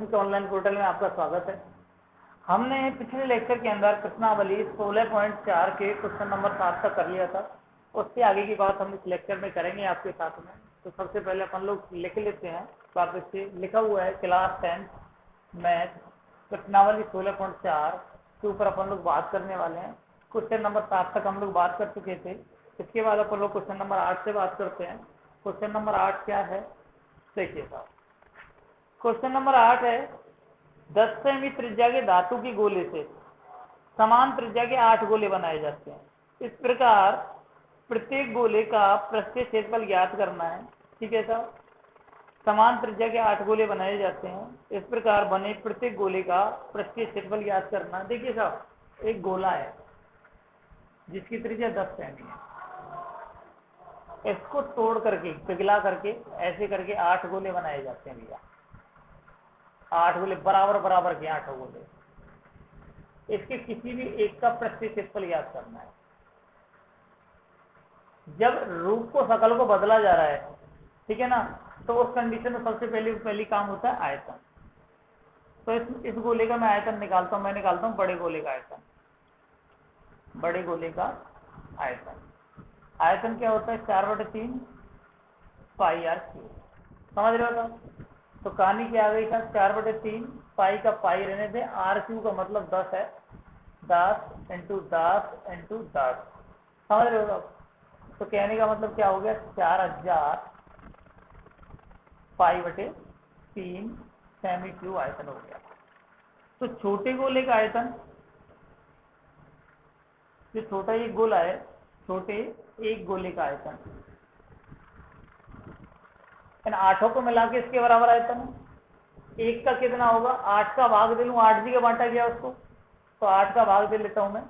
के online portal में आपका स्वागत है। हमने पिछले लेक्चर के अंदर प्रश्नावली 16.4 के क्वेश्चन नंबर 7 तक कर लिया था। उससे आगे की बात हम इस लेक्चर में करेंगे आपके साथ में। तो सबसे पहले अपन लोग लिख लेते हैं। वापस से लिखा हुआ है क्लास 10 मैथ प्रश्नावली 16.4 के ऊपर अपन लोग बात करने वाले हैं। क्वेश्चन नंबर 7 तक हम लोग बात कर चुके थे। इसके बाद अपन लोग क्वेश्चन नंबर 8 से बात करते हैं। क्वेश्चन नंबर 8 क्या है देखिए साहब। क्वेश्चन नंबर 8 है 10 सेमी त्रिज्या के धातु की गोले से समान त्रिज्या के 8 गोले बनाए जाते हैं। इस प्रकार प्रत्येक गोले का पृष्ठीय क्षेत्रफल ज्ञात करना है। ठीक है साहब, समान त्रिज्या के 8 गोले बनाए जाते हैं। इस प्रकार बने प्रत्येक गोले का पृष्ठीय क्षेत्रफल ज्ञात करना। देखिए साहब, एक गोला है जिसकी त्रिज्या 10 सेमी है। इसको तोड़ करके पिघला करके ऐसे करके 8 गोले बनाए जाते हैं भैया। 8 गोले बराबर बराबर के 8 गोले। इसके किसी भी एक का पृष्ठीय क्षेत्रफल ज्ञात करना है। जब रूप को शकल को बदला जा रहा है, ठीक है ना, तो उस कंडीशन में सबसे पहली काम होता है आयतन। तो इस गोले का मैं आयतन निकालता हूं। मैं निकालता हूं बड़े गोले का आयतन। बड़े गोले का आयतन आयतन क्या होता है? 4/3 पाई आर क्यूब। समझ रहे हो ना? तो कहानी क्या आ गई था? 4/3 पाई का पाई रहने दे, आर क्यू का मतलब 10 है। 10 इंटू 10 इंटू 10। समझ रहे हो? तो कहने का मतलब क्या हो गया? 4000 पाई/3 सेमी क्यूब आयतन हो गया। तो छोटे गोले का आयतन, जो छोटा एक गोला है, छोटे एक गोले का आयतन इन 8 को मिला के इसके बराबर आयतन है। एक का कितना होगा? 8 का भाग दे लूं, 8 जी का बांटा गया उसको, तो 8 का भाग दे लेता हूं मैं।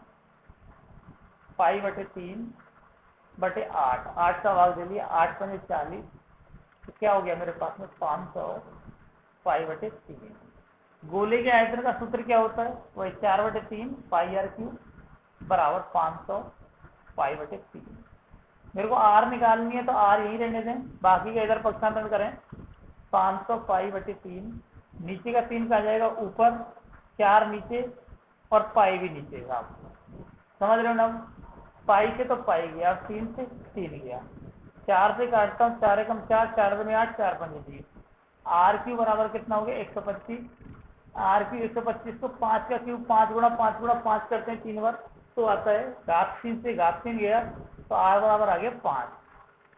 पाई/3/8। 8 का भाग दे लिया, 8 × 40। तो क्या हो गया मेरे पास में? 500 पाई/3। गोले के आयतन का सूत्र क्या होता है? वही 4/3 पाई आर क्यूब बराबर 500 पाई/3। मेरे को आर निकालनी है तो आर यही रहने दें, बाकी का इधर पक्षांतरण करें। 500 पाई/3, नीचे का 3 कहा जाएगा ऊपर, 4 नीचे और पाई भी नीचे। आप समझ रहे हो ना? पाई से तो पाई गया, 3 से 3 गया। 4 से काटता हूँ, 4 एकम 4, 4 दूनी 8, 4 पंजे 30। आर क्यू बराबर कितना हो गया? 125। आर क्यू 125 को 5 का क्यूब 5 गुणा 5 गुणा 5 करते हैं 3 बार, तो आता है घात 3 से घात 3 गया, तो आर बराबर आ गया 5।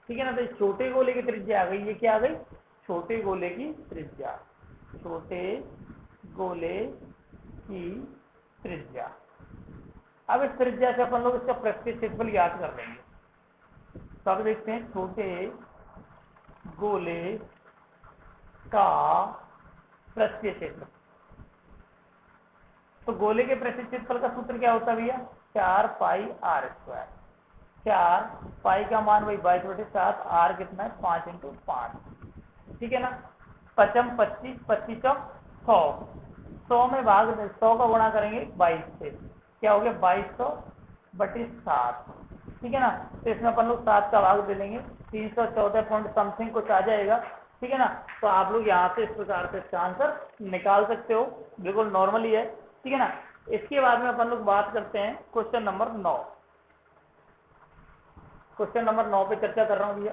ठीक है ना? तो छोटे गोले की त्रिज्या आ गई। ये क्या आ गई? छोटे गोले की त्रिज्या। छोटे गोले की त्रिज्या। अब इस त्रिज्या से अपन लोग इसका पृष्ठीय क्षेत्रफल ज्ञात कर लेंगे। तो अब देखते हैं छोटे गोले का पृष्ठीय क्षेत्रफल। तो गोले के पृष्ठीय क्षेत्रफल का सूत्र क्या होता है भैया? 4 पाई आर स्क्वायर। 4 पाई का मान वही 22/7, आर कितना है? 5 × 5। ठीक है ना? 5 25, 25 100। 100 में भाग 100 का गुणा करेंगे 22 से, क्या हो गया? 2200/7। ठीक है ना? तो इसमें अपन लोग 7 का भाग दे लेंगे, 314 पॉइंट समथिंग कुछ आ जाएगा। ठीक है ना? तो आप लोग यहाँ से इस प्रकार से इसका आंसर निकाल सकते हो, बिल्कुल नॉर्मली है। ठीक है ना? इसके बाद में अपन लोग बात करते हैं क्वेश्चन नंबर 9। क्वेश्चन नंबर 9 पे चर्चा कर रहा हूँ भैया।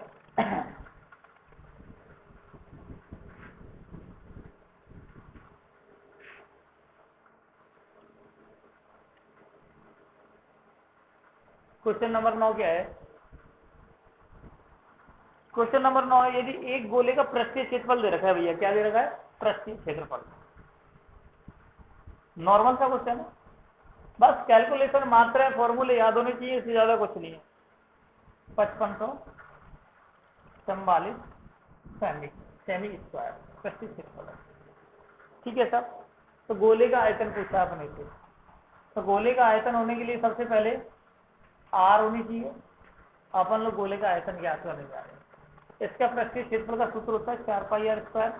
क्वेश्चन नंबर 9 क्या है? क्वेश्चन नंबर 9 है, यदि एक गोले का पृष्ठीय क्षेत्रफल दे रखा है भैया। क्या दे रखा है? पृष्ठीय क्षेत्रफल। नॉर्मल सा क्वेश्चन है, बस कैलकुलेशन मात्र है, फॉर्मूले याद होने चाहिए, इससे ज्यादा कुछ नहीं है। 5544 सेमी स्क्वायर पृष्ठीय क्षेत्रफल। ठीक है सर। तो गोले का आयतन पूछा अपने से। तो गोले का आयतन होने के लिए सबसे पहले आर होनी चाहिए। अपन लोग गोले का आयतन ज्ञात करने जा रहे हैं। इसका पृष्ठीय क्षेत्रफल का सूत्र होता है 4 पाई आर स्क्वायर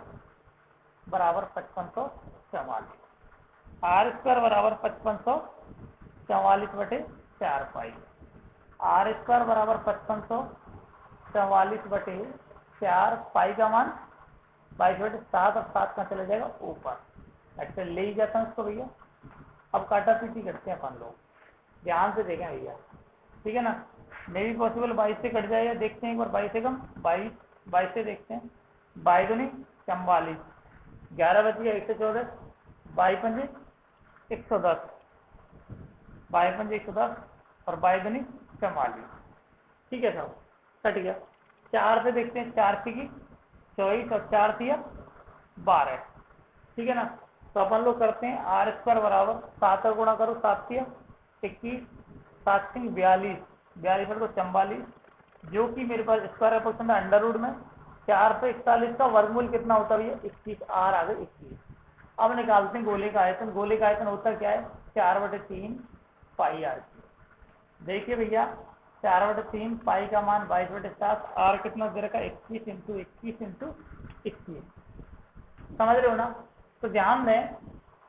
बराबर 5544। आर स्क्वायर बराबर 5544/4 पाई। आर स्क्वायर बराबर 5544/4 पाई का मान 22/7 और 7 कहाँ चला जाएगा ऊपर, अच्छा ले ही जाता हूँ इसको भैया। अब काटा पीटी करते हैं अपन लोग, ध्यान से देखें भैया, ठीक है ना। मे भी पॉसिबल 22 से कट जाएगा, देखते हैं एक बार 22 से कम, 22 से देखते हैं, 22 दूनी 44, 11 बच गया 1 से 14, 22 पंजे 110, 22 पंजे 110 और 22 दूनी 44, ठीक है साहब कट गया। 4 से देखते हैं, 4 की 24 और 4 थी 12, ठीक है ना। तो अपन लोग करते हैं r² बराबर 7 का गुणा करो, 7 थी 21, 7 थी 42, 42 को 44, जो कि मेरे पास स्क्वायर अपोजिशन में अंडर रूट में 441 का वर्गमूल कितना होता है भैया 21, r आ गए 21। अब निकालते हैं गोले का आयतन, गोले का आयतन होता क्या है 4/3 पाई r। देखिए भैया 4/3 पाई का मान 22/7, r कितना दे रखा 21 इंटू 21 इंटू 21, समझ रहे हो ना। तो ध्यान दें,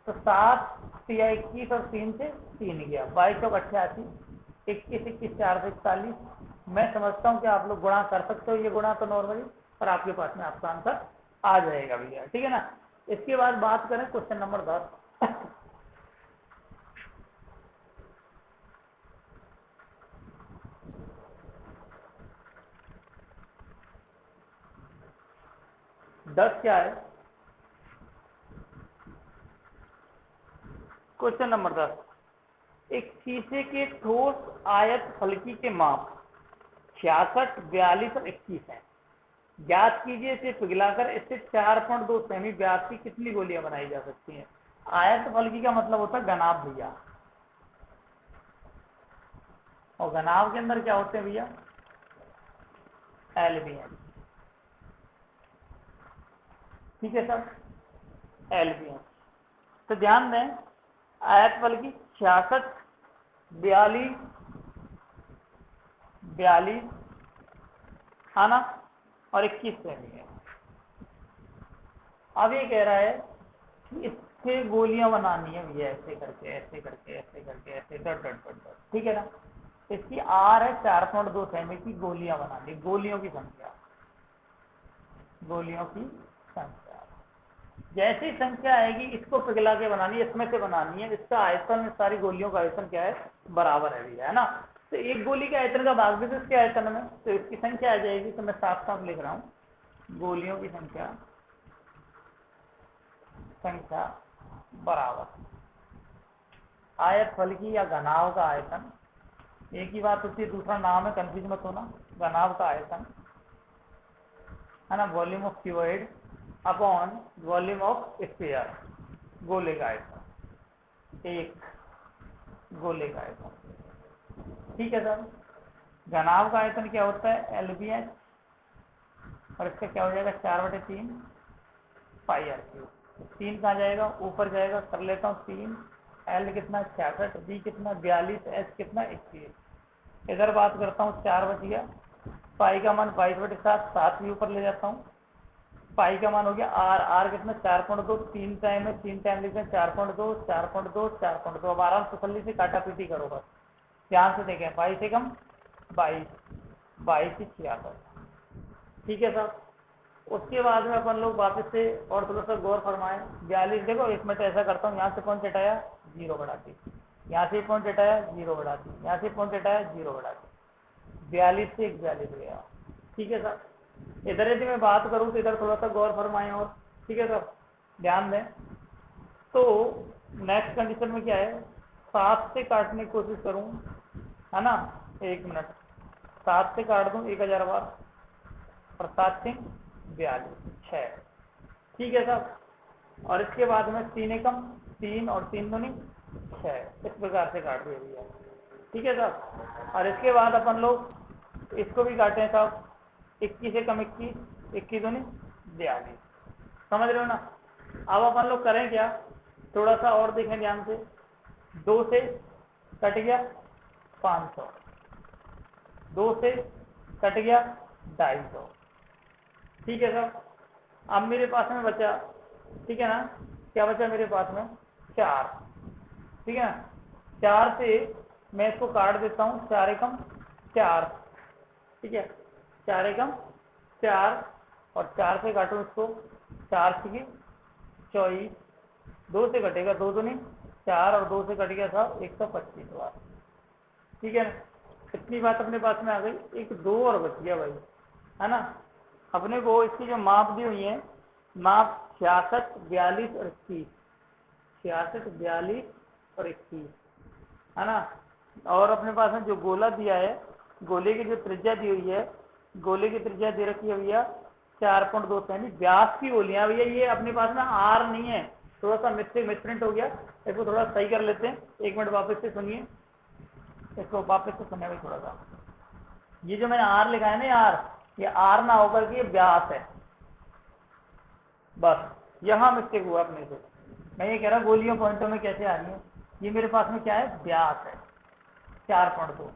तो 7 या 21 और 3 से 3 गया, 22 चौक 88, 21 21 4 से 41। मैं समझता हूँ कि आप लोग गुणा कर सकते हो ये गुणा तो नॉर्मली, पर आपके पास में आपका आंसर आ जाएगा भैया, ठीक है ना। इसके बाद बात करें क्वेश्चन नंबर 10। 10 क्या है, क्वेश्चन नंबर 10, एक शीशे के ठोस आयत फलकी के माप 66, 42 और 21 है। ज्ञात कीजिए इसे पिघलाकर इससे 4.2 सेमी व्यास की कितनी गोलियां बनाई जा सकती हैं। आयत फलकी का मतलब होता है घनाभ भैया, और घनाभ के अंदर क्या होते हैं भैया एलबीएन, ठीक है सर एलबीएन। तो ध्यान दें आयत फलकी 66, 42 है ना और 21 सेमी है। अब ये कह रहा है कि इससे गोलियां बनानी है भैया, ऐसे करके ऐसे करके ऐसे करके ऐसे डट डट डट डट, ठीक है ना। इसकी आर है 4.2 सेमी की गोलियां बनानी, गोलियों की संख्या, गोलियों की संख्या जैसी संख्या आएगी इसको पिघला के बनानी है, इसमें से बनानी है। इसका आयतन, सारी गोलियों का आयतन क्या है बराबर है भैया, है ना। तो एक गोली के आयतन का भाग भी तो इसके आयतन में, तो इसकी संख्या आ जाएगी। तो मैं साफ साफ लिख रहा हूँ, गोलियों की संख्या बराबर आयत फलकी या घनाभ का आयतन, एक ही बात होती है, दूसरा नाम है, कंफ्यूज मत होना। घनाभ का आयतन है ना, volume of cuboid upon volume of sphere, गोले का आयतन, एक गोले का आयतन, ठीक है सर। घनाभ का आयतन क्या होता है LBH, और इसका क्या हो जाएगा 4/3 पाई r³। 3 कहाँ जाएगा ऊपर जाएगा, कर लेता हूँ 3, L कितना 66, B कितना 42, H कितना 21। इधर बात करता हूँ 4 बच गया, पाई का मान 22/7, 7 भी ऊपर ले जाता हूँ, पाई का मान हो गया r कितना 4.2, 3 टाइम है, 3 टाइम लिखते हैं 4.2 4.2 4.2। अब आराम तसल्ली से काटा पीटी करो बस, ध्यान से देखें, 22 से कम 22, 22 से 66, ठीक है सर। उसके बाद में अपन लोग वापस से और थोड़ा सा गौर फरमाएं, 42 देखो 1 मिनट ऐसा करता हूँ, यहाँ से पॉइंट हटाया 0 बढ़ाती, यहाँ से पॉइंट हटाया 0 बढ़ाती, यहाँ से पॉइंट हटाया 0 बढ़ाती, 42 से 41 गया, ठीक है सर। इधर यदि मैं बात करूँ तो इधर थोड़ा सा गौर फरमाएं और, ठीक है सर ध्यान दें। तो नेक्स्ट कंडीशन में क्या है, 7 से काटने की कोशिश करूँ, है ना, 1 मिनट, 7 से काट दूँ 1000 बार, और 7 से 42 6, ठीक है सर। और इसके बाद में 3 एकम 3 और 3 दूनी 6, इस प्रकार से काट दिया भैया, ठीक है सर। और इसके बाद अपन लोग इसको भी काटे साहब, 21 से कम 21, 21 दूनी 42, समझ रहे हो ना। अब अपन लोग करें क्या, थोड़ा सा और देखें ध्यान से, 2 से कट गया 500, 2 से कट गया 250, ठीक है सर। अब मेरे पास में बचा, ठीक है ना, क्या बचा मेरे पास में 4, ठीक है ना। 4 से मैं इसको काट देता हूँ, 4 एकम 4, ठीक है, 4 एकम 4 और 4 से काटूँ इसको 4 छके 24, 2 से कटेगा 2 दूनी 4 और 2 से कट गया साहब 125 बार। ठीक है ना, इतनी बात अपने पास में आ गई। एक 2 और बच गया भाई, है ना। अपने को इसकी जो माप दी हुई है, माप 66, 42 और 21, 66, 42 और 21, है ना। और अपने पास में जो गोला दिया है, गोले की जो त्रिज्या दी हुई है, गोले की त्रिज्या दे रखी है भैया 4.2 सेमी। व्यास की गोलियां भैया, ये अपने पास में आर नहीं है, थोड़ा सा मिसप्रिंट हो गया, इसको थोड़ा सही कर लेते हैं। 1 मिनट वापस से सुनिए, इसको वापस से सुनिए भाई थोड़ा सा। ये जो मैंने आर लिखा है ना यार, ये आर ना होकर के ये व्यास है, बस यहाँ मिस्टेक हुआ अपने से। मैं ये कह रहा हूँ गोलियों पॉइंटों में कैसे आ रही है, ये मेरे पास में क्या है, व्यास है 4.2,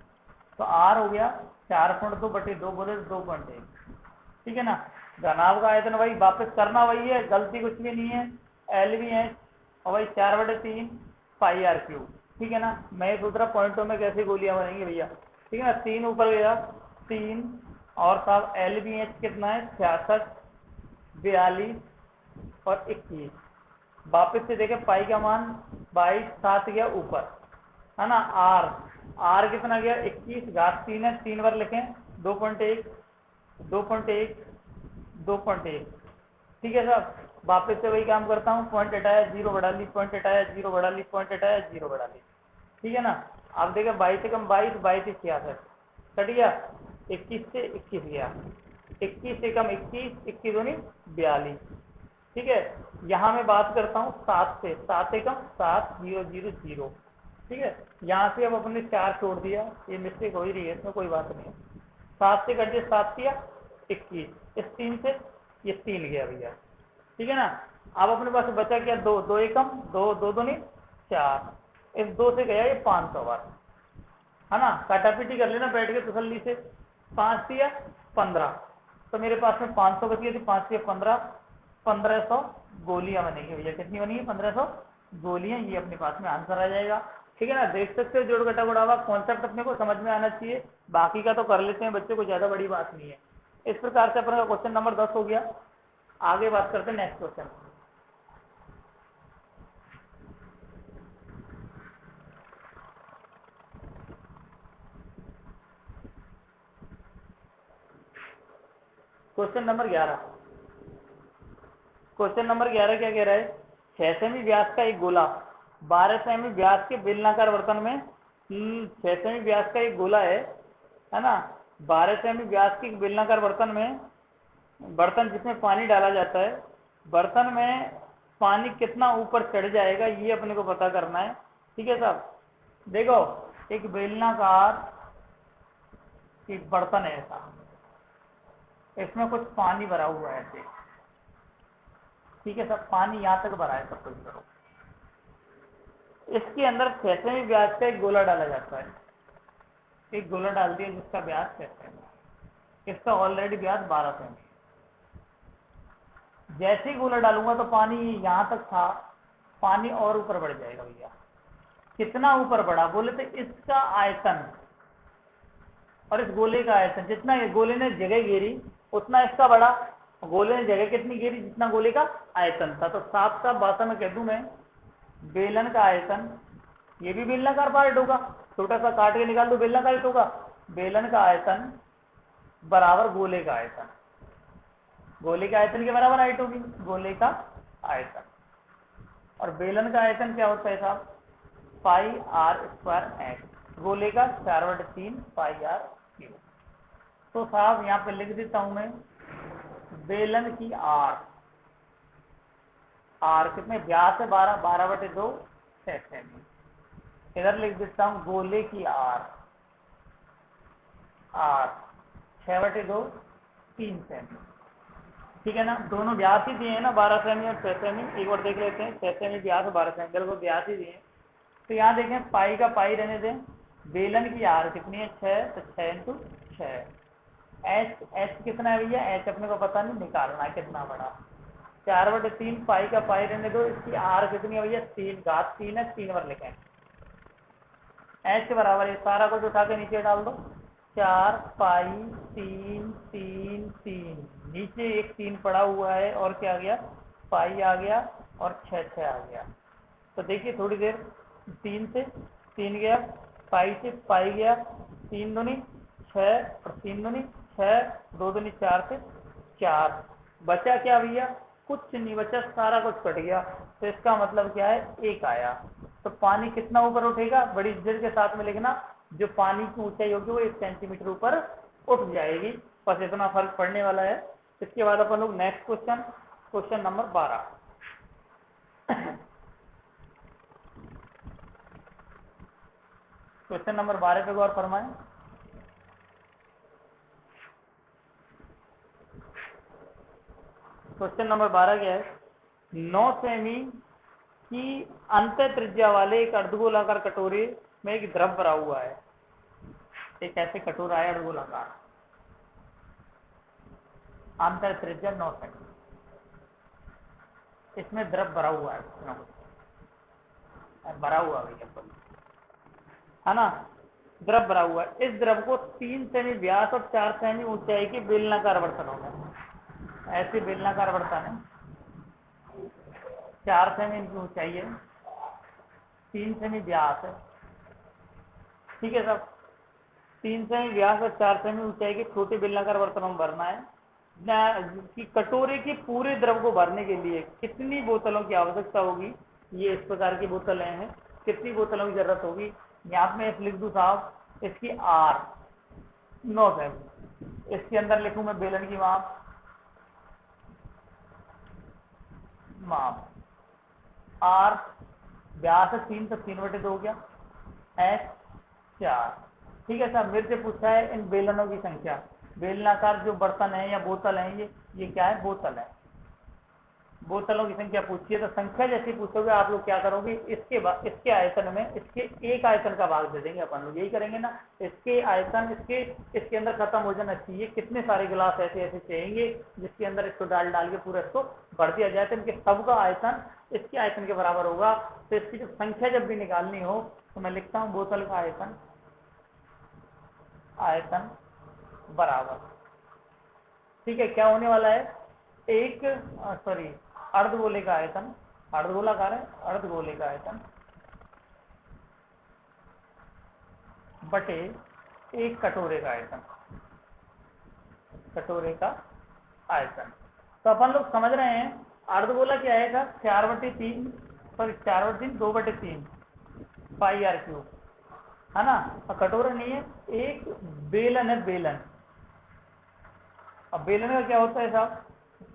तो आर हो गया 4.2 बटे 2 बोले 2.1। ठीक है ना। घनाभ का आयतन वही वापस करना वही है, गलती कुछ भी नहीं है, एल भी है और वही 4/3 पाई आर क्यूब। ठीक है ना। मैं सोच रहा पॉइंटों में कैसे गोलियां बनेंगी भैया। ठीक है ना, 3 ऊपर गया 3 और साहब एल भी एच कितना है 66, 42 और 21। वापस से देखें पाई का मान 22, 7 गया ऊपर, है ना। आर कितना गया 21, घात 3 है, 3 बार लिखें 2.1, 2.1, 2.1। ठीक है साहब, वापस से वही काम करता हूँ, पॉइंट हटाया 0 बढ़ा ली, पॉइंट हटाया 0 बढ़ा ली, पॉइंट हटाया 0 बढ़ा ली। ठीक है ना। आप देखें 22 से कम 22, 22 से 66 कट गया, 21 से 21 गया, 21 से कम 21, 21 दूनी 42। ठीक है। यहाँ मैं बात करता हूँ 7 से, 7 से कम 7, 0, 0, 0। ठीक है। यहाँ से अब अपने 4 छोड़ दिया, ये मिस्टेक हो ही रही है, इसमें कोई बात नहीं है। 7 से कट दिया, 7 किया 21, इस 3 से ये 3 गया भैया। ठीक है ना। अब अपने पास बचा क्या, 2, 2 एकम 2, 2 दूनी 4, इस 2 से गया ये 500 बार, है ना। काटापीटी कर लेना बैठ के तसल्ली से। 5 दिया 15, तो मेरे पास में 500 बची थी, 5 दिया 15, 1500 गोलियां बनेगी भैया। कितनी बनेगी, 1500 गोलियां। ये अपने पास में आंसर आ जाएगा। ठीक है ना। देख सकते हो जोड़ घटा बढ़ावा, कॉन्सेप्ट अपने को समझ में आना चाहिए, बाकी का तो कर लेते हैं बच्चों को, ज्यादा बड़ी बात नहीं है। इस प्रकार से अपना क्वेश्चन नंबर 10 हो गया। आगे बात करते हैं next question. Question number 11। Question number 11 क्या कह रहा है, 6 सेमी व्यास का एक गोला 12 सेमी व्यास के बेलनाकार बर्तन में 6 सेमी व्यास का एक गोला है ना। 12 सेमी व्यास के बेलनाकार बर्तन में, बर्तन जिसमें पानी डाला जाता है, बर्तन में पानी कितना ऊपर चढ़ जाएगा ये अपने को पता करना है। ठीक है साहब। देखो एक बेलनाकार एक बर्तन है ऐसा, इसमें कुछ पानी भरा हुआ है ऐसे। ठीक है सब, पानी यहाँ तक भरा है, सब कुछ करो। इसके अंदर 6 सेमी व्यास का एक गोला डाला जाता है, एक गोला डाल दिया जिसका व्यास 6 सेमी, इसका ऑलरेडी व्यास 12 सेमी। जैसे ही गोला डालूंगा तो पानी यहाँ तक था, पानी और ऊपर बढ़ जाएगा भैया। कितना ऊपर बढ़ा बोले तो इसका आयतन और इस गोले का आयतन, जितना गोले ने जगह घेरी उतना इसका बढ़ा। गोले ने जगह कितनी घेरी, जितना गोले का आयतन था। तो 7 का 12 में कह दूं मैं, बेलन का आयतन, ये भी बेलनाकार पार्ट होगा, छोटा सा काट के निकाल दो बेलनाकार होगा। बेलन का आयतन बराबर गोले का आयतन, गोले के आयतन के बराबर हाइट होगी गोले का आयतन। और बेलन का आयतन क्या होता है साहब, पाई आर स्क्वायर एक्स, गोले का 4/3 पाई आर क्यूब। तो साहब यहाँ पे लिख देता हूं मैं, बेलन की आर कितने व्यास है 12, 12/2 6 सेमी। इधर लिख देता हूं गोले की आर 6/2 3 सेमी। ठीक है ना। दोनों व्यास ही दिए हैं ना, 12 सेमी और 6 सेमी। एक बार देख लेते हैं, 6 सेमी व्यास 12 सेमी, बिल्कुल व्यास ही दिए। तो यहाँ देखें पाई का पाई रहने दें, बेलन की आर कितनी है 6, तो 6 × 6। एच कितना है भैया, एच अपने को पता नहीं, निकालना है कितना बड़ा। 4/3 पाई का पाई रहने दो, इसकी आर कितनी है भैया 3, घात 3 है, 3 बार लिखें। एच बराबर है, सारा कुछ उठा के नीचे डाल दो, 4 पाई 3 3 3, नीचे एक 3 पड़ा हुआ है और क्या आ गया पाई आ गया और 6 आ गया। तो देखिए थोड़ी देर 3 से 3 गया, पाई से पाई गया, 3 दूनी 6 और 3 दूनी 6, 2 दूनी 4 से 4। बचा क्या भैया? कुछ नहीं बचा, सारा कुछ कट गया। तो इसका मतलब क्या है? 1 आया। तो पानी कितना ऊपर उठेगा? बड़ी इज्जत के साथ में लिखना, जो पानी की ऊंचाई होगी वो 1 सेंटीमीटर ऊपर उठ जाएगी। बस इतना फर्क पड़ने वाला है। इसके बाद अपन लोग next question number 12। Question number 12 पे गौर फरमाएं। क्वेश्चन नंबर 12 क्या है? 9 सेमी की अंत त्रिज्या वाले एक अर्धगोलाकार कटोरे में एक द्रव भरा हुआ है। एक ऐसे कटोरा है अर्धगोलाकार, अंतर त्रिज्या 9 सेमी, इसमें द्रव भरा हुआ है, भरा हुआ है ना, द्रव भरा हुआ है। इस द्रव को 3 सेमी व्यास और 4 सेमी ऊंचाई की बेलनाकार बर्तनों में, ऐसे बेलनाकार बर्तन है, 4 सेमी इनकी ऊंचाई है, 3 सेमी व्यास है, ठीक है साहब। 3 सेमी व्यास और 4 सेमी ऊंचाई के छोटे बेलनाकार बर्तनों में भरना है। कि कटोरे के पूरे द्रव को भरने के लिए कितनी बोतलों की आवश्यकता होगी? ये इस प्रकार की बोतलें हैं, कितनी बोतलों की जरूरत होगी? यहाँ में लिख दूं साहब, इसकी R 9 सेमी, इसके अंदर लिखूं मैं बेलन की माप R, व्यास है 3 तो 3/2 हो गया, H 4, ठीक है साहब। मेरे से पूछा है इन बेलनों की संख्या। बेलनाकार जो बर्तन है या बोतल है, ये क्या है? बोतल है। बोतलों की संख्या पूछिए तो संख्या जैसे पूछोगे आप लोग क्या करोगे? इसके आयतन में इसके एक आयतन का भाग दे देंगे अपन लोग, यही करेंगे ना। इसके आयतन इसके अंदर खत्म हो जाना चाहिए। कितने सारे गिलास ऐसे ऐसे चाहिए जिसके अंदर इसको डाल के पूरा इसको भर दिया जाए, तो इनके सबका आयतन इसके आयतन के बराबर होगा। तो इसकी जो संख्या जब भी निकालनी हो तो मैं लिखता हूँ बोतल का आयतन बराबर, ठीक है। क्या होने वाला है? एक अर्धगोले का आयतन, अर्धगोलाकार है, अर्धगोले का आयतन बटे एक कटोरे का आयतन, कटोरे का आयतन। तो अपन लोग समझ रहे हैं अर्धगोला क्या आएगा? 4/3, 4/3 2/3 पाई R क्यूब, है ना। और कटोरा नहीं है, एक बेलन है, बेलन। अब बेलन का क्या होता है साहब?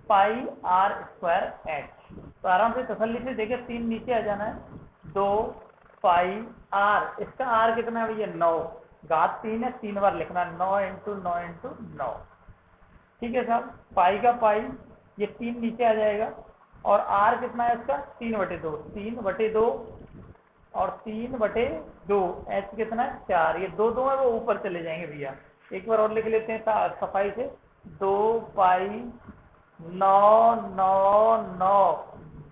पाई R² H। तो आराम से तसल्ली से देखे, 3 नीचे आ जाना है, 2 पाई R, इसका R कितना है भैया? 9, घात 3 है, 3 बार लिखना, 9 × 9 × 9, ठीक है साहब। पाई का पाई, ये 3 नीचे आ जाएगा, और R कितना है इसका? 3/2, 3/2 और 3/2, H कितना है? 4। ये 2 2 है वो ऊपर चले जाएंगे भैया। एक बार और लिख लेते हैं सफाई से, 2 पाई 9 9 9,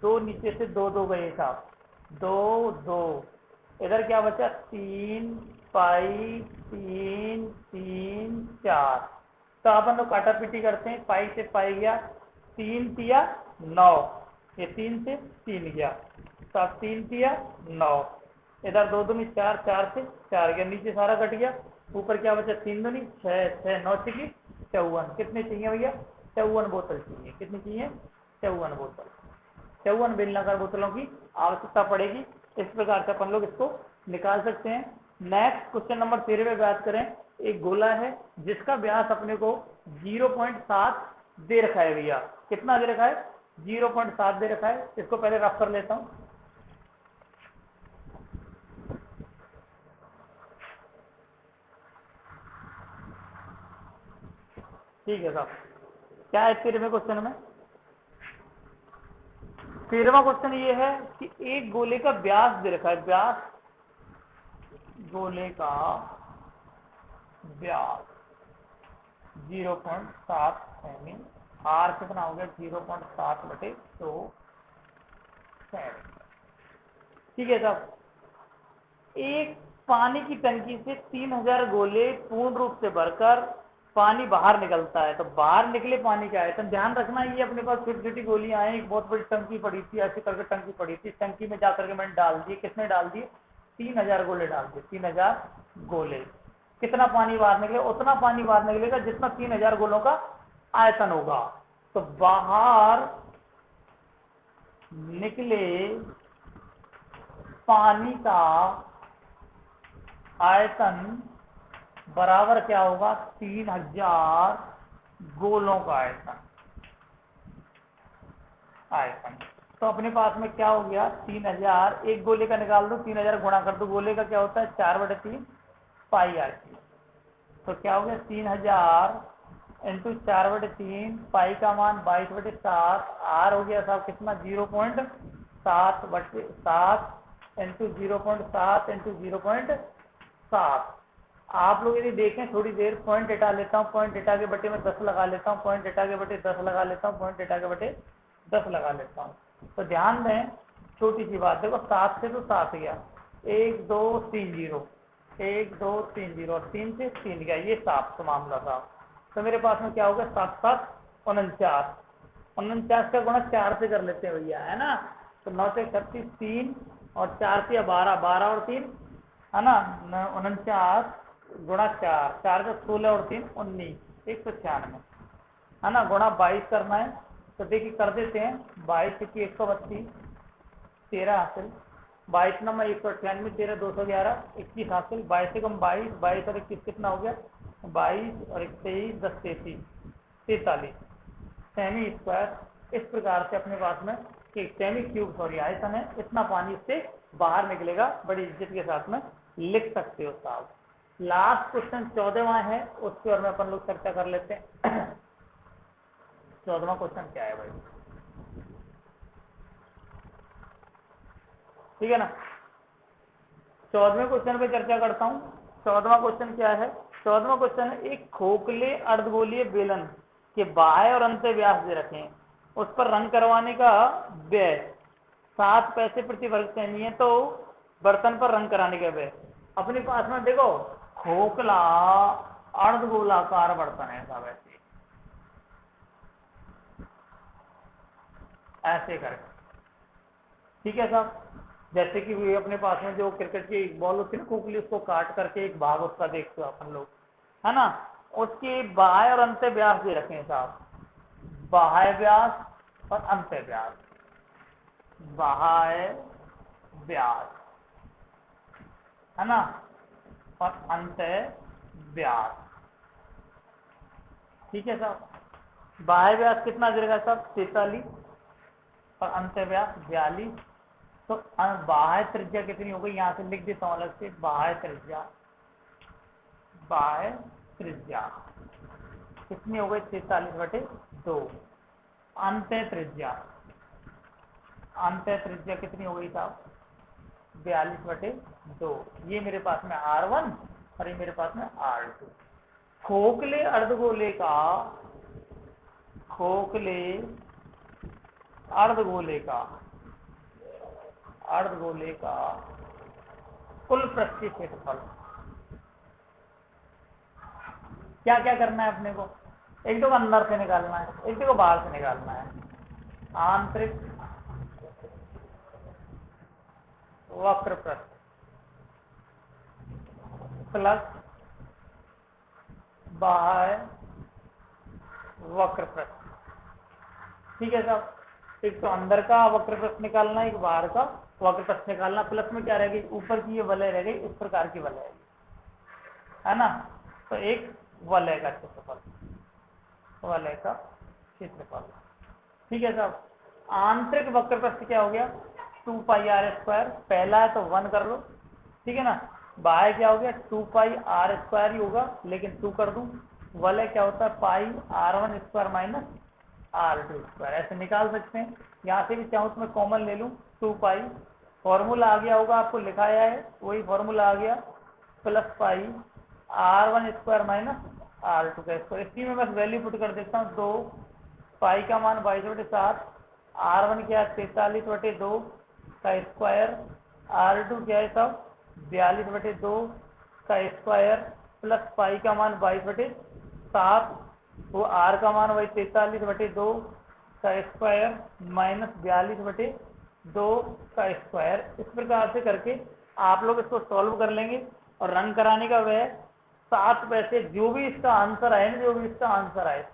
2 नीचे से 2 2 गए साहब, 2 2, इधर क्या बचा? 3 पाई 3 3 4। तो अपन लोग काटा पीटी करते हैं, पाई से पाई गया, 3 तिया 9, ये 3 से 3 गया, तो अब 3 तिया 9, इधर 2 दूनी 4, 4 से 4 गया, नीचे सारा कट गया, ऊपर क्या बचा? 3 दूनी 6, 6 9 6 54। कितने चाहिए भैया? 54 बोतल चाहिए। कितनी चाहिए? 54 बोतल, 54 बेलनाकार बोतलों की आवश्यकता पड़ेगी। इस प्रकार से अपन लोग इसको निकाल सकते हैं। नेक्स्ट क्वेश्चन नंबर 13 पे बात करें। एक गोला है जिसका व्यास अपने को 0.7 दे रखा है भैया। कितना दे रखा है? 0.7 दे रखा है। इसको पहले रफ कर लेता हूं। ठीक है साहब, क्या है 13वें क्वेश्चन में? 13वां क्वेश्चन ये है कि एक गोले का व्यास दे रखा है, व्यास, गोले का व्यास 0.7 सेमी, R कितना हो गया? 0.7/2 सेमी, ठीक है साहब। एक पानी की टंकी से 3000 गोले पूर्ण रूप से भरकर पानी बाहर निकलता है, तो बाहर निकले पानी का आयतन ध्यान रखना। ये अपने पास छोटी छोटी गोलियां हैं, एक बहुत बड़ी टंकी पड़ी थी, ऐसे करके टंकी पड़ी थी, टंकी में जाकर के मैंने डाल दिए, कितने डाल दिए, 3000 गोले डाल दिए, 3000 गोले। कितना पानी बाहर निकले, उतना पानी बाहर निकलेगा जितना 3000 गोलों का आयतन होगा। तो बाहर निकले पानी का आयतन बराबर क्या होगा, 3000 गोलों का आयतन। तो अपने पास में क्या हो गया, 3000, एक गोले का निकाल दो, 3000 गुणा कर दो, गोले का क्या होता है 4/3 पाई आर की। तो क्या हो गया 3000 इंटू 4/3, पाई का मान 22/7, आर हो गया साहब कितना 0.7/7 इंटू 0.7 इंटू 0.7। आप लोग यदि देखें थोड़ी देर, पॉइंट हटा लेता हूँ, पॉइंट हटा के बटे में 10 लगा लेता हूँ, पॉइंट हटा के बटे 10 लगा लेता हूँ, पॉइंट हटा के बटे 10 लगा लेता हूँ। तो ध्यान दें छोटी सी बात, देखो 7 से तो 7 गया, 1 2 3 0, 1 2 3 0 और 3 से 3 गया, ये 7 का मामला था। तो मेरे पास में क्या होगा 7 7 49, 49 का गुणा 4 से कर लेते हैं भैया, है ना। तो 9 से 36, 3 और 4 से 12, 12 और 3 है ना, 49 गुणा 4, 4 का 16 और 3 19, 196 है ना, गुणा 22 करना है। तो देखिए कर देते हैं, 22 की 132, 13 हासिल, 22 नंबर 198, 13 211, 21 हासिल, 22 से कम 22, 22 और 21 कितना हो गया, 22 और 23 10 33 43 सेमी स्क्वायर। इस प्रकार से अपने पास में एक सेमी क्यूब सॉरी आयतन है, इतना पानी इससे बाहर निकलेगा, बड़ी इज्जत के साथ में लिख सकते हो साहब। लास्ट क्वेश्चन 14वां है, उसके और में अपन लोग चर्चा कर लेते हैं। 14वां क्वेश्चन क्या है भाई, ठीक है ना। 14वें क्वेश्चन पे चर्चा करता हूँ। 14वां क्वेश्चन क्या है, 14वां क्वेश्चन है, एक खोखले अर्धगोलीय बेलन के बाह्य और अंत व्यास दे रखे हैं, उस पर रंग करवाने का व्यय 7 पैसे प्रति वर्ग सेमी है, तो बर्तन पर रंग कराने का व्यय। अपने पास में देखो खोखला अर्धगोलाकार बर्तन है साहब, ऐसे करके, ठीक है साहब। जैसे कि अपने पास में जो क्रिकेट की बॉल होती है ना खोखली, उसको काट करके एक भाग उसका देखते हो अपन लोग, है ना, उसके बाह्य और अंत व्यास दे रखे हैं साहब, बाह्य व्यास और अंत व्यास, बाह्य व्यास है ना, और अंत व्यास, ठीक है साहब। बाह्य व्यास कितना दे रखा साहब 43 और अंत व्यास 42। तो बाह्य त्रिज्या कितनी हो गई, यहाँ से लिख देता हूँ अलग से, बाह्य त्रिज्या, बाह्य त्रिज्या कितनी हो गई 43/2। अंत त्रिज्या, अंत त्रिज्या कितनी हो गई साहब 42/2। ये मेरे पास में R1 और ये मेरे पास में R2। खोखले अर्धगोले का, खोखले अर्धगोले का, अर्धगोले का कुल पृष्ठीय क्षेत्रफल, क्या क्या करना है अपने को, एक तो अंदर से निकालना है, एक तो बाहर से निकालना है। आंतरिक वक्र पृष्ठ प्लस बाह्य वक्र पृष्ठ, ठीक है साहब। एक तो अंदर का वक्र पृष्ठ निकालना, एक बाहर का वक्र पृष्ठ निकालना, प्लस में क्या रह गई ऊपर की ये वलय रह गई, इस प्रकार की वलय है ना। तो एक वलय का क्षेत्रफल, वलय का क्षेत्रफल, ठीक है साहब। आंतरिक वक्र पृष्ठ क्या हो गया 2πr², पहला है तो 1 कर लो, ठीक है ना। बाह्य क्या हो गया 2πr² ही होगा, लेकिन 2 कर दूं। वलय क्या होता है πr1² माइनस r2², ऐसे निकाल सकते हैं। यहाँ से भी चाहूँ तो मैं कॉमन ले लूँ 2π, फॉर्मूला आ गया होगा, आपको लिखाया है वही फॉर्मूला आ गया, plus pi r1² minus r2²। इसी में बस वैल्यू पुट कर देता हूँ, 2 पाई का मान 22/7, R1 क्या है 43/2 का स्क्वायर, R2 क्या है सब 42/2 का स्क्वायर, प्लस पाई का मान 22/7 7, वो आर का मान वही 43/2 का स्क्वायर माइनस 42/2 का स्क्वायर। इस प्रकार से करके आप लोग इसको सॉल्व कर लेंगे और रन कराने का वह 7 पैसे जो भी इसका आंसर आए ना, जो भी इसका आंसर आए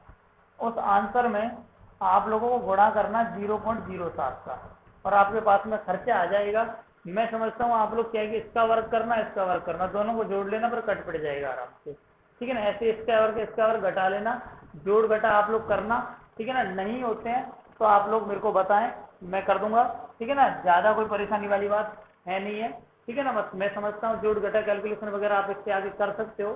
उस आंसर में आप लोगों को गुणा करना 0.07 का, और आपके पास में खर्चा आ जाएगा। मैं समझता हूँ आप लोग क्या है कि इसका वर्क करना, इसका वर्क करना, दोनों को जोड़ लेना, पर कट पड़ जाएगा आराम से, ठीक है ना। ऐसे इसका वर्क घटा लेना, जोड़ घटा आप लोग करना, ठीक है ना। नहीं होते हैं तो आप लोग मेरे को बताएं, मैं कर दूंगा, ठीक है ना। ज़्यादा कोई परेशानी वाली बात है नहीं है, ठीक है ना। बस मैं समझता हूँ जोड़ घटा कैलकुलेशन वगैरह आप इससे आगे कर सकते हो,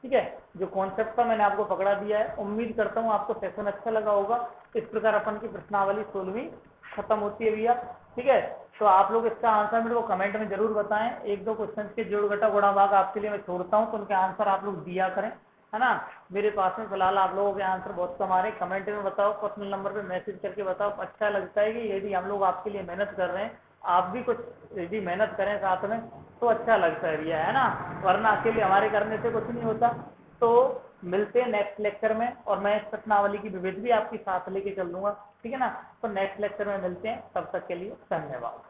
ठीक है। जो कॉन्सेप्ट था मैंने आपको पकड़ा दिया है। उम्मीद करता हूँ आपको सेशन अच्छा लगा होगा। इस प्रकार अपन की प्रश्नावली 16वीं खत्म होती है भैया, ठीक है। तो आप लोग इसका आंसर मेरे को कमेंट में जरूर बताएं। 1-2 क्वेश्चन के जोड़ घटा गुणा भाग आपके लिए मैं छोड़ता हूँ, तो उनके आंसर आप लोग दिया करें, है ना। मेरे पास में फिलहाल आप लोगों के आंसर बहुत कम आ रहे हैं। कमेंट में बताओ, पर्सनल नंबर पे मैसेज करके बताओ अच्छा लगता है कि यदि हम लोग आपके लिए मेहनत कर रहे हैं, आप भी कुछ यदि मेहनत करें साथ में तो अच्छा लगता है भैया, है ना। वरना अकेले हमारे करने से कुछ नहीं होता। तो मिलते हैं नेक्स्ट लेक्चर में, और मैं इस प्रश्नावली की विविध भी आपकी साथ लेके चल दूंगा, ठीक है ना। तो नेक्स्ट लेक्चर में मिलते हैं, तब तक के लिए धन्यवाद।